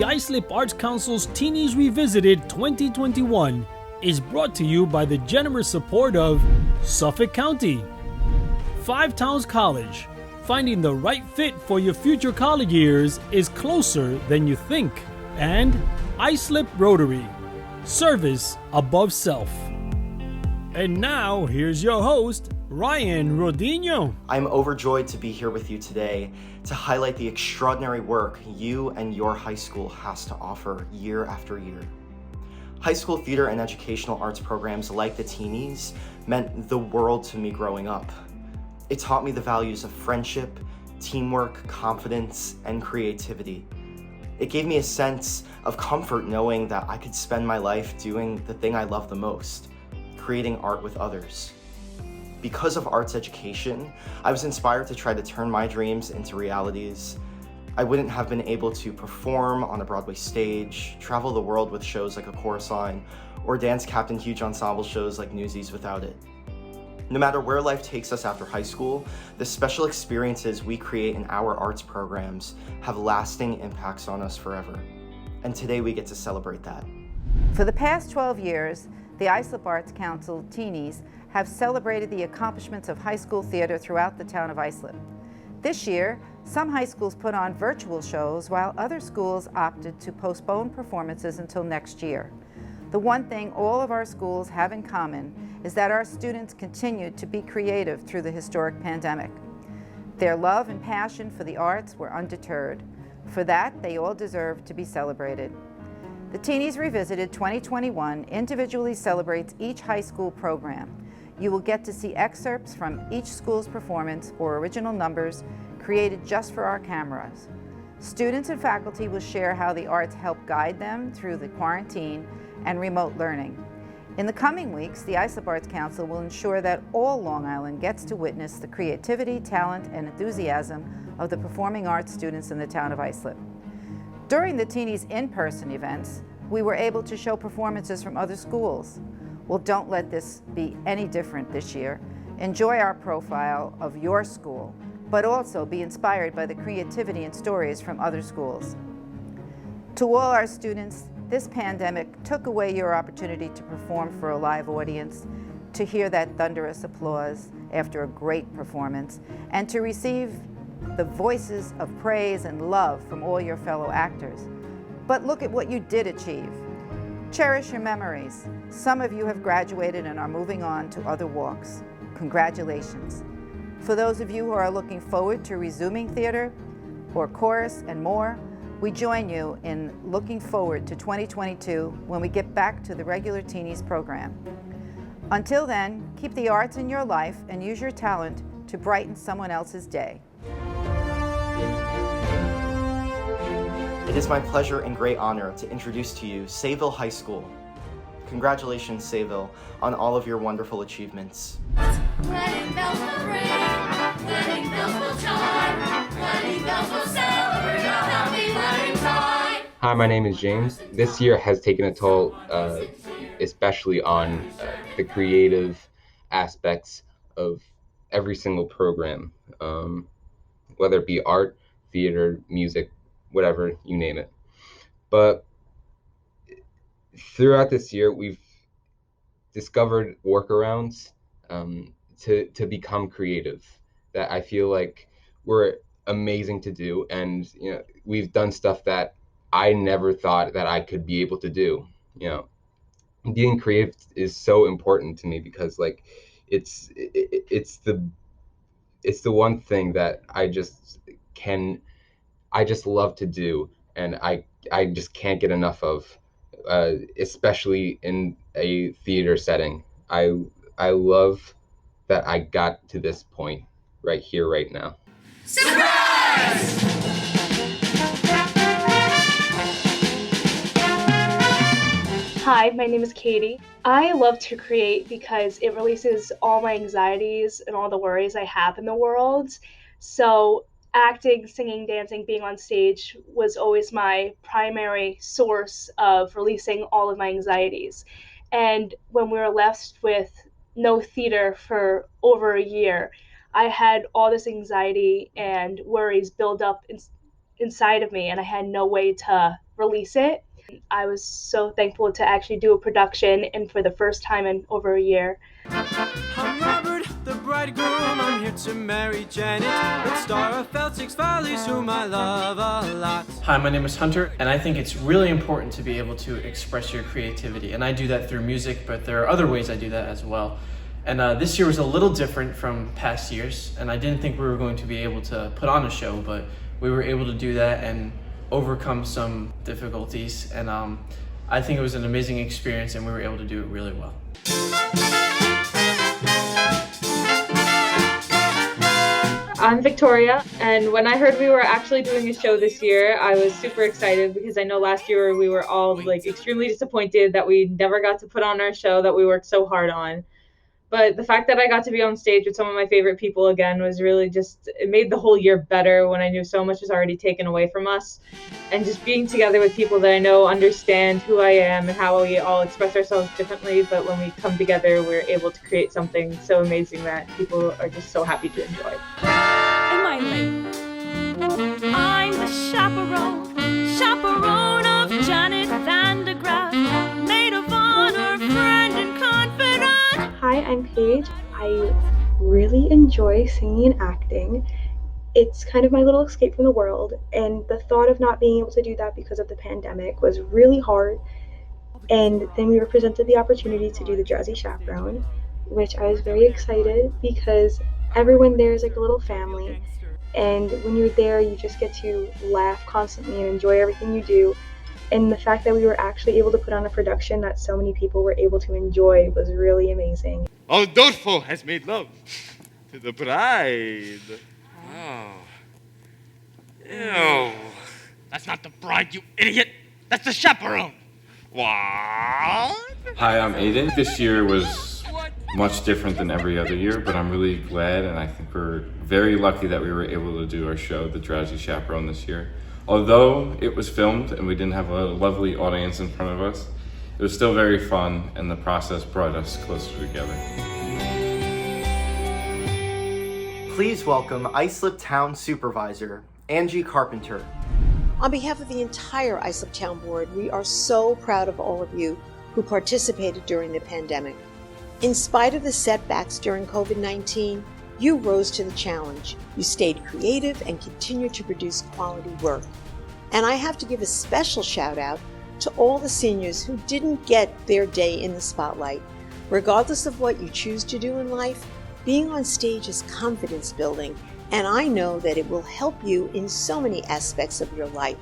The Islip Arts Council's Teenies Revisited 2021 is brought to you by the generous support of Suffolk County, Five Towns College. Finding the right fit for your future college years is closer than you think. And Islip Rotary, service above self. And now, here's your host, Ryan Rodiño. I'm overjoyed to be here with you today to highlight the extraordinary work you and your high school has to offer year after year. High school theater and educational arts programs like the Teenies meant the world to me growing up. It taught me the values of friendship, teamwork, confidence, and creativity. It gave me a sense of comfort knowing that I could spend my life doing the thing I love the most, creating art with others. Because of arts education, I was inspired to try to turn my dreams into realities. I wouldn't have been able to perform on a Broadway stage, travel the world with shows like A Chorus Line, or dance captain huge ensemble shows like Newsies without it. No matter where life takes us after high school, the special experiences we create in our arts programs have lasting impacts on us forever. And today we get to celebrate that. For the past 12 years, the Islip Arts Council Teenies have celebrated the accomplishments of high school theater throughout the town of Islip. This year, some high schools put on virtual shows while other schools opted to postpone performances until next year. The one thing all of our schools have in common is that our students continued to be creative through the historic pandemic. Their love and passion for the arts were undeterred. For that, they all deserve to be celebrated. The Teenies Revisited 2021 individually celebrates each high school program. You will get to see excerpts from each school's performance or original numbers created just for our cameras. Students and faculty will share how the arts helped guide them through the quarantine and remote learning. In the coming weeks, the Islip Arts Council will ensure that all Long Island gets to witness the creativity, talent, and enthusiasm of the performing arts students in the town of Islip. During the Teenies in-person events, we were able to show performances from other schools. Well, don't let this be any different this year. Enjoy our profile of your school, but also be inspired by the creativity and stories from other schools. To all our students, this pandemic took away your opportunity to perform for a live audience, to hear that thunderous applause after a great performance, and to receive the voices of praise and love from all your fellow actors. But look at what you did achieve. Cherish your memories. Some of you have graduated and are moving on to other walks. Congratulations. For those of you who are looking forward to resuming theater or chorus and more, we join you in looking forward to 2022 when we get back to the regular Teenies program. Until then, keep the arts in your life and use your talent to brighten someone else's day. It is my pleasure and great honor to introduce to you Sayville High School. Congratulations, Sayville, on all of your wonderful achievements. Wedding bells will ring, wedding bells will chime, wedding bells will celebrate a happy wedding time. Hi, my name is James. This year has taken a toll, especially on the creative aspects of every single program, whether it be art, theater, music, whatever, you name it. But throughout this year, we've discovered workarounds to become creative that I feel like were amazing to do. And, we've done stuff that I never thought that I could be able to do. Being creative is so important to me because it's the one thing that I just love to do, and I just can't get enough of, especially in a theater setting. I love that I got to this point right here, right now. Surprise! Hi, my name is Katie. I love to create because it releases all my anxieties and all the worries I have in the world. So acting, singing, dancing, being on stage was always my primary source of releasing all of my anxieties. And when we were left with no theater for over a year, I had all this anxiety and worries build up inside of me, and I had no way to release it. I was so thankful to actually do a production, and for the first time in over a year. I'm Robert, the bridegroom. I'm here to marry Janet, the star of Celtics Valleys, whom I love a lot. Hi, my name is Hunter, and I think it's really important to be able to express your creativity. And I do that through music, but there are other ways I do that as well. And this year was a little different from past years, and I didn't think we were going to be able to put on a show, but we were able to do that and overcome some difficulties. And I think it was an amazing experience, and we were able to do it really well. I'm Victoria, and when I heard we were actually doing a show this year, I was super excited because I know last year we were all extremely disappointed that we never got to put on our show that we worked so hard on. But the fact that I got to be on stage with some of my favorite people again was really it made the whole year better when I knew so much was already taken away from us. And just being together with people that I know understand who I am and how we all express ourselves differently, but when we come together, we're able to create something so amazing that people are just so happy to enjoy. Am I late? I'm the chaperone of Janet Vandegraff, maid of honor, friend and confidant. Hi, I'm Paige. I really enjoy singing and acting. It's kind of my little escape from the world, and the thought of not being able to do that because of the pandemic was really hard. And then we were presented the opportunity to do the Drowsy Chaperone, which I was very excited because everyone there is like a little family, and when you're there you just get to laugh constantly and enjoy everything you do. And the fact that we were actually able to put on a production that so many people were able to enjoy was really amazing. All Doubtful has made love to the bride. Oh. Ew. That's not the bride, you idiot. That's the chaperone. What? Hi, I'm Aiden. This year was much different than every other year, but I'm really glad, and I think we're very lucky that we were able to do our show, The Drowsy Chaperone, this year. Although it was filmed and we didn't have a lovely audience in front of us, it was still very fun, and the process brought us closer together. Please welcome Islip Town Supervisor, Angie Carpenter. On behalf of the entire Islip Town Board, we are so proud of all of you who participated during the pandemic. In spite of the setbacks during COVID-19, you rose to the challenge. You stayed creative and continued to produce quality work. And I have to give a special shout out to all the seniors who didn't get their day in the spotlight. Regardless of what you choose to do in life, being on stage is confidence building, and I know that it will help you in so many aspects of your life.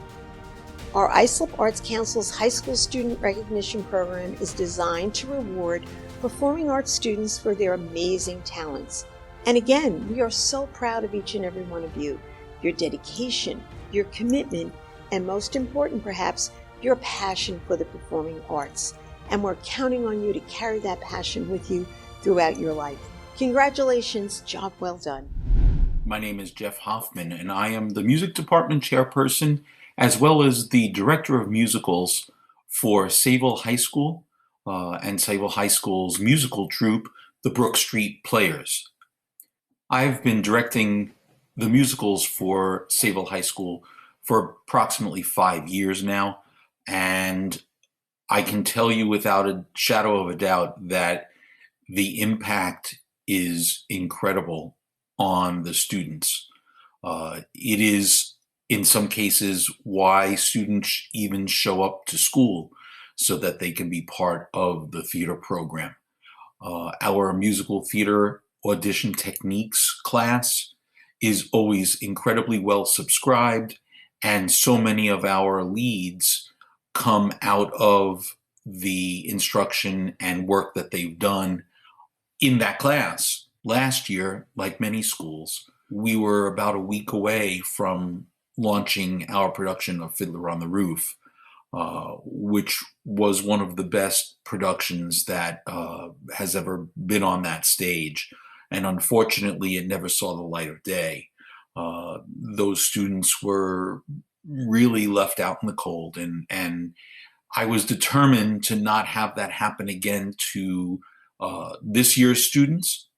Our Islip Arts Council's High School Student Recognition Program is designed to reward performing arts students for their amazing talents. And again, we are so proud of each and every one of you, your dedication, your commitment, and most important perhaps, your passion for the performing arts. And we're counting on you to carry that passion with you throughout your life. Congratulations, job well done. My name is Jeff Hoffman, and I am the music department chairperson as well as the director of musicals for Sayville High School and Saville High School's musical troupe, the Brook Street Players. I've been directing the musicals for Saville High School for approximately 5 years now, and I can tell you without a shadow of a doubt that the impact is incredible on the students. It is, in some cases, why students even show up to school so that they can be part of the theater program. Our musical theater audition techniques class is always incredibly well subscribed, and so many of our leads come out of the instruction and work that they've done in that class. Last year, like many schools, we were about a week away from launching our production of Fiddler on the Roof, which was one of the best productions that has ever been on that stage. And unfortunately, it never saw the light of day. Those students were really left out in the cold, and I was determined to not have that happen again to this year's students.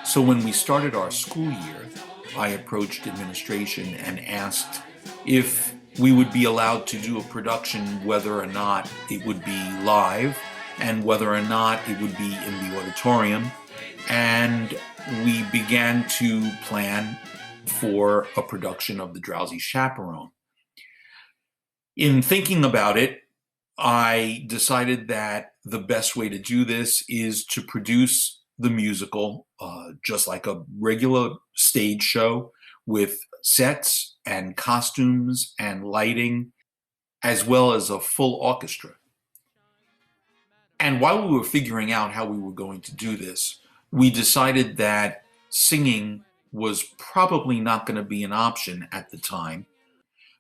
So when we started our school year, I approached administration and asked if we would be allowed to do a production, whether or not it would be live and whether or not it would be in the auditorium. And we began to plan for a production of the Drowsy Chaperone. In thinking about it, I decided that the best way to do this is to produce the musical just like a regular stage show with sets and costumes and lighting, as well as a full orchestra. And while we were figuring out how we were going to do this, we decided that singing was probably not going to be an option at the time.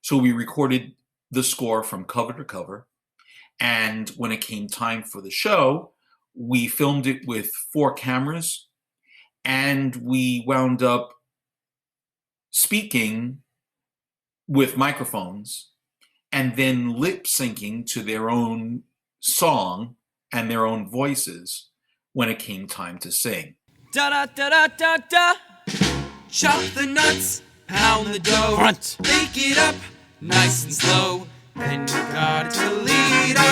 So we recorded the score from cover to cover. And when it came time for the show, we filmed it with 4 cameras, and we wound up speaking with microphones and then lip syncing to their own song and their own voices when it came time to sing. Da da da da da da. Chop the nuts, pound the dough. Front. Bake it up, nice and slow. Then you got Toledo,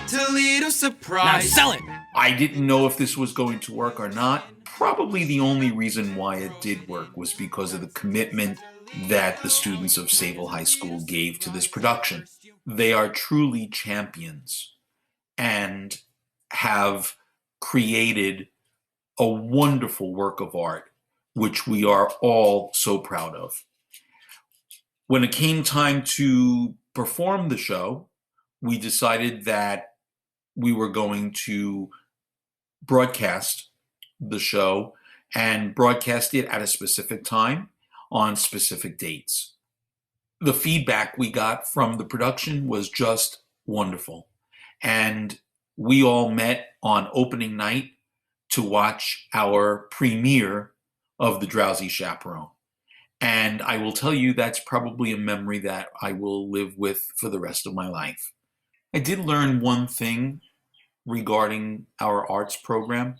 Toledo surprise. Now sell it. I didn't know if this was going to work or not. Probably the only reason why it did work was because of the commitment that the students of Sayville High School gave to this production. They are truly champions and have created a wonderful work of art, which we are all so proud of. When it came time to perform the show, we decided that we were going to broadcast the show and broadcast it at a specific time on specific dates. The feedback we got from the production was just wonderful. And we all met on opening night to watch our premiere of the Drowsy Chaperone. And I will tell you that's probably a memory that I will live with for the rest of my life. I did learn one thing regarding our arts program,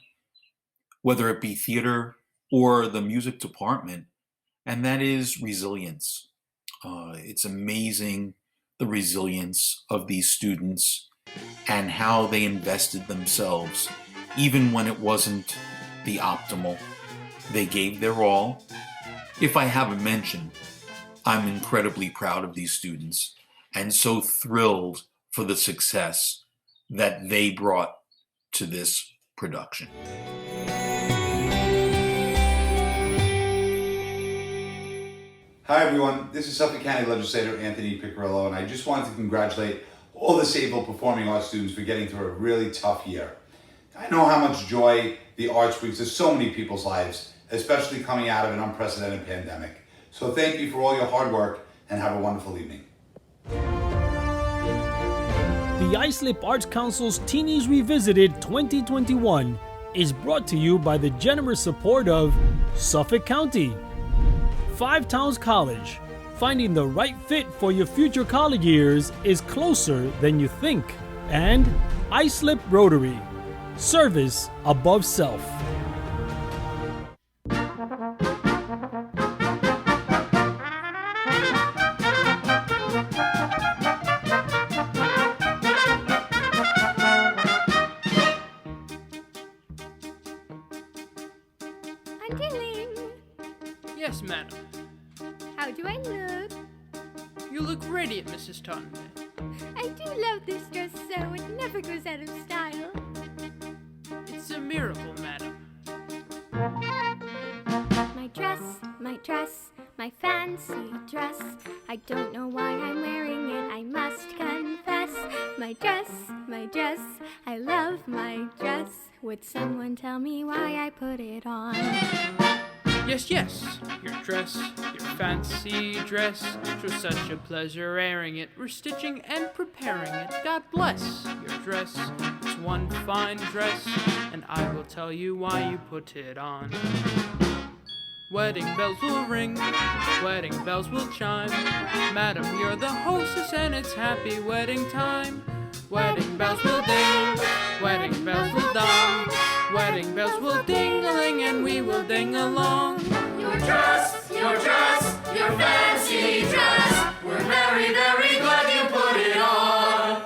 whether it be theater or the music department, and that is resilience. It's amazing the resilience of these students and how they invested themselves, even when it wasn't the optimal. They gave their all. If I haven't mentioned, I'm incredibly proud of these students and so thrilled for the success that they brought to this production. Hi everyone, this is Suffolk County Legislator Anthony Piccirillo, and I just wanted to congratulate all the Sayville Performing Arts students for getting through a really tough year. I know how much joy the arts brings to so many people's lives, especially coming out of an unprecedented pandemic. So thank you for all your hard work and have a wonderful evening. The Islip Arts Council's Teenies Revisited 2021 is brought to you by the generous support of Suffolk County, 5 Towns College. Finding the right fit for your future college years is closer than you think. And Islip Rotary, service above self. Yes, madam. How do I look? You look radiant, Mrs. Taunton. I do love this dress so it never goes out of style. It's a miracle, madam. My dress, my fancy dress. I don't know why I'm wearing it, I must confess. My dress, I love my dress. Would someone tell me why I put it on? Yes, your dress, your fancy dress. 'Twas such a pleasure airing it, restitching and preparing it. God bless your dress, it's one fine dress, and I will tell you why you put it on. Wedding bells will ring, wedding bells will chime. Madam, you're the hostess and it's happy wedding time. Wedding bells will ding, wedding bells will dong. Wedding bells will ding-a-ling and we will ding along. Your dress, your fancy dress. We're very, very glad you put it on.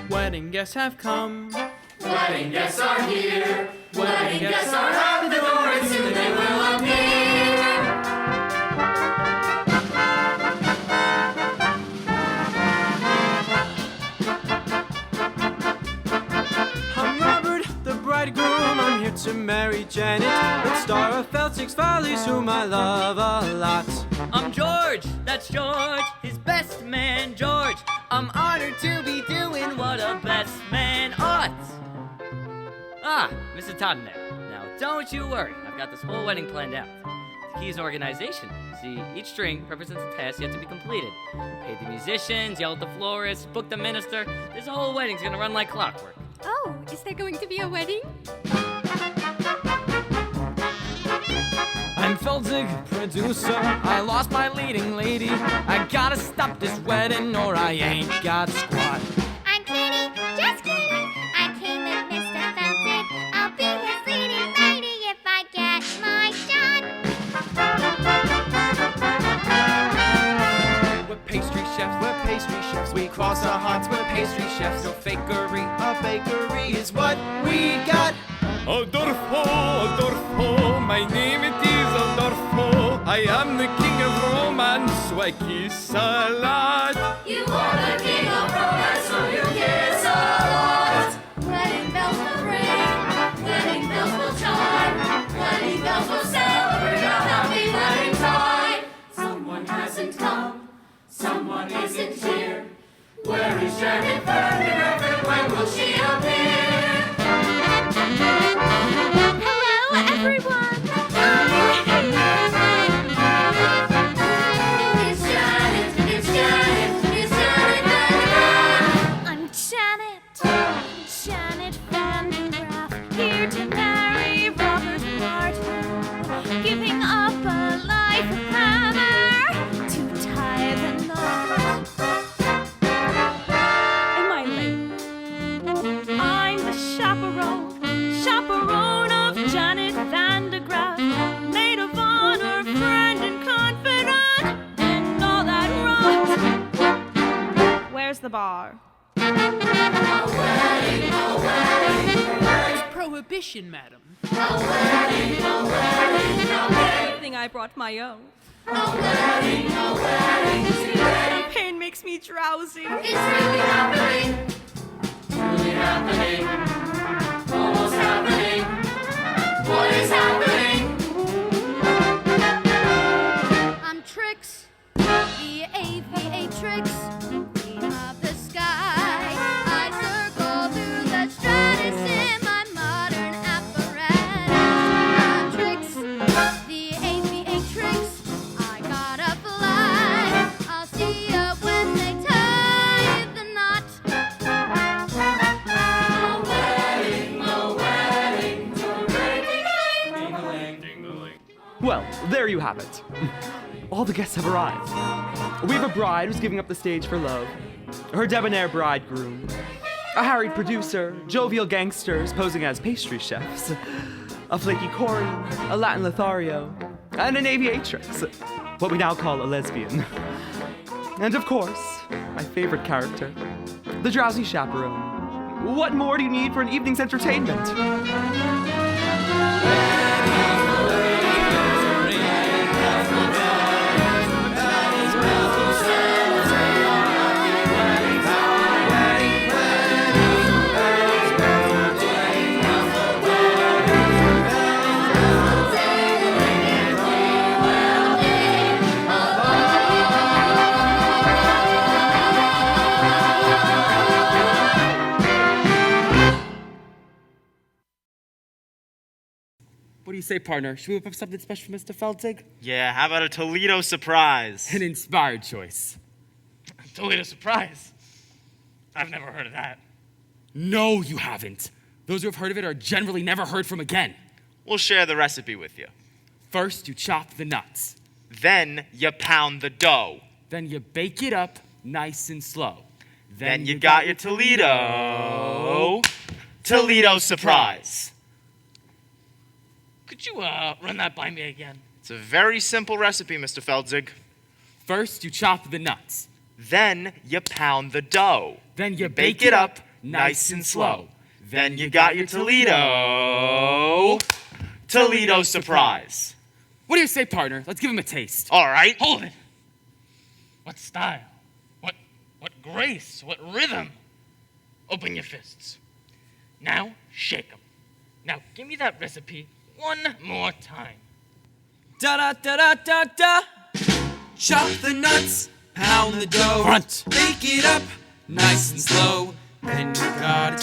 Wedding guests have come. Wedding guests are here. Wedding guests are at the door and soon they will appear. I'm Robert, the bridegroom. I'm here to marry Janet, with star of Feltic's Follies, whom I love a lot. I'm George, that's George, his best man, George. I'm honored to be doing what a best man ought. Ah, Mr. Tottenham. Now, don't you worry. I've got this whole wedding planned out. The key is organization. See, each string represents a task yet to be completed. Pay the musicians, yell at the florist, book the minister. This whole wedding's gonna run like clockwork. Oh, is there going to be a wedding? I'm Feldig, producer. I lost my leading lady. I gotta stop this wedding or I ain't got squat. I'm Katie, just Katie. I came with Mr. Feltic. I'll be his leading lady if I get my shot. We're pastry chefs, we're pastry chefs. We cross our hearts, we're pastry chefs. No fakery, a bakery is what we got. Adolfo, Adolfo, my name it is Adolfo. I am the king of romance, so I kiss a lot. You are the king of romance, so you kiss a lot. Wedding bells will ring, wedding bells will chime, wedding bells will celebrate a happy wedding time. Someone hasn't come, someone isn't here. Where is Janet Vandergriffin? When will she appear? Hello, everyone. It's Janet, it's Janet, it's Janet Vandergriff. I'm Janet, Janet Vandergraff, here to marry Robert Martin, giving up a life of glamour to tie the knot. Am I late? I'm the chaperone of Janet Vandergraff, maid of honor, friend and confidant, and all that rot. Where's the bar? It's prohibition, madam. Good thing I brought my own. Champagne makes me drowsy. It's really happening. Truly happening. Almost happening. What is happening? I'm Trix, the aviatrix, queen of the sky. I circle through the stratus in my modern apparatus. I'm Trix, the aviatrix. I gotta fly. I'll see ya when they tie the knot. Well, there you have it. All the guests have arrived. We have a bride who's giving up the stage for love, her debonair bridegroom, a harried producer, jovial gangsters posing as pastry chefs, a flaky Corey, a Latin Lothario, and an aviatrix, what we now call a lesbian. And of course, my favorite character, the Drowsy Chaperone. What more do you need for an evening's entertainment? What do you say, partner? Should we whip up something special for Mr. Feltig? Yeah, how about a Toledo surprise? An inspired choice. Toledo surprise? I've never heard of that. No, you haven't. Those who have heard of it are generally never heard from again. We'll share the recipe with you. First, you chop the nuts. Then you pound the dough. Then you bake it up nice and slow. Then you got your Toledo surprise. Could you run that by me again? It's a very simple recipe, Mr. Feldzig. First, you chop the nuts. Then you pound the dough. Then you bake it up nice and slow. Then you got your Toledo surprise. What do you say, partner? Let's give him a taste. All right. Hold it. What style? What grace? What rhythm? Open your fists. Now, shake them. Now, give me that recipe one more time. Da-da-da-da-da-da. Chop the nuts, pound the dough. Front. Bake it up, nice and slow. Then you got a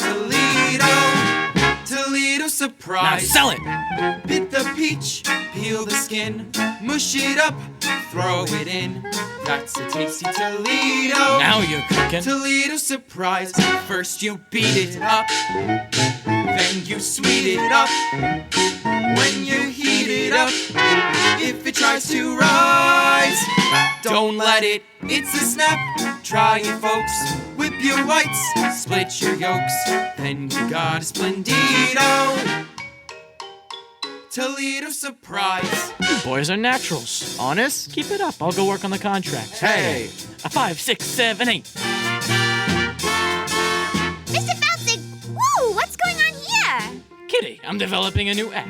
Toledo surprise. Now sell it. Bit the peach, peel the skin, mush it up, throw it in. That's a tasty Toledo. Now you're cooking. Toledo surprise. First you beat it up, then you sweet it up. When you heat it up, if it tries to rise, don't let it, it's a snap. Try it, folks. Whip your whites, split your yolks, then you got a Splendido Toledo surprise. You boys are naturals. Honest? Keep it up. I'll go work on the contract. Hey! A 5, 6, 7, 8. Mr. Feldzig, woo! What's going on here? Kitty, I'm developing a new act.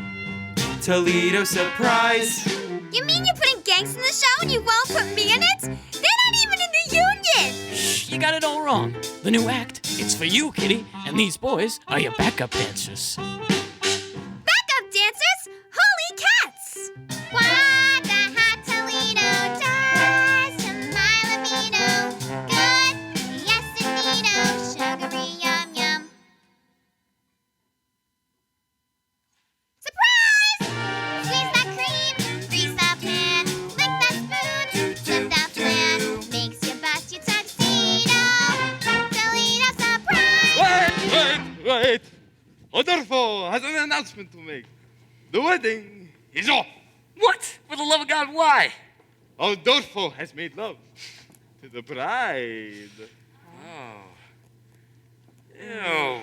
Toledo surprise. You mean you're putting gangs in the show and you won't put me in it? They're not even in the union! Shh, you got it all wrong. The new act, it's for you, Kitty, and these boys are your backup dancers. Backup dancers? Holy cats! What the hot Toledo does to my libido? Good, yes indeedo, sugary yum yum. Surprise! Squeeze that cream, grease that pan, lick that spoon, flip that plan, makes you bust your tuxedo. Toledo surprise! Wait! Rodolfo has an announcement to make. The wedding is off. What? For the love of God, why? Rodolfo has made love to the bride. Oh. Ew.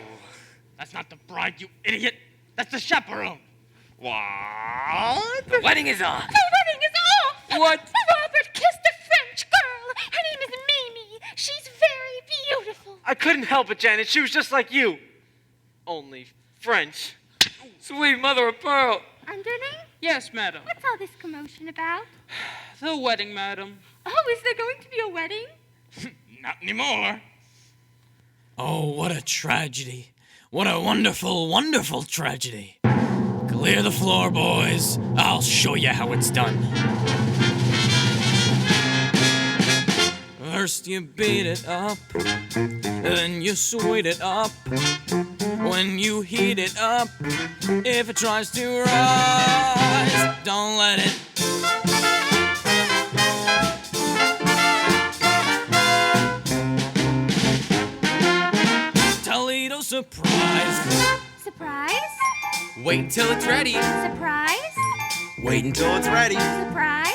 That's not the bride, you idiot. That's the chaperone. What? The wedding is on. The wedding is off! What? Robert kissed a French girl. Her name is Mimi. She's very beautiful. I couldn't help it, Janet. She was just like you. Only French. Sweet mother of pearl. Underling? Yes, madam. What's all this commotion about? The wedding, madam. Oh, is there going to be a wedding? Not anymore. Oh, what a tragedy. What a wonderful, wonderful tragedy. Clear the floor, boys. I'll show you how it's done. First you beat it up, then you sweet it up. When you heat it up, if it tries to rise, don't let it. Toledo surprise. Surprise? Wait till it's ready. Surprise? Wait until it's ready. Surprise?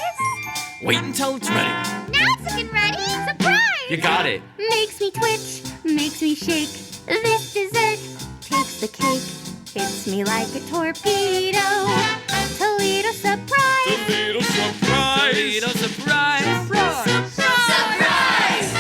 Wait until it's ready. Now it's looking ready. Surprise! You got it. Makes me twitch, makes me shake. This dessert takes the cake. Hits me like a torpedo. Toledo surprise. Toledo surprise. Toledo surprise. Surprise. Surprise!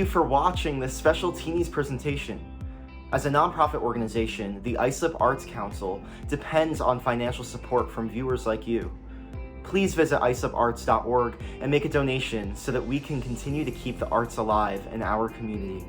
for watching this special Teenies presentation. As a nonprofit organization, the Islip Arts Council depends on financial support from viewers like you. Please visit isliparts.org and make a donation so that we can continue to keep the arts alive in our community.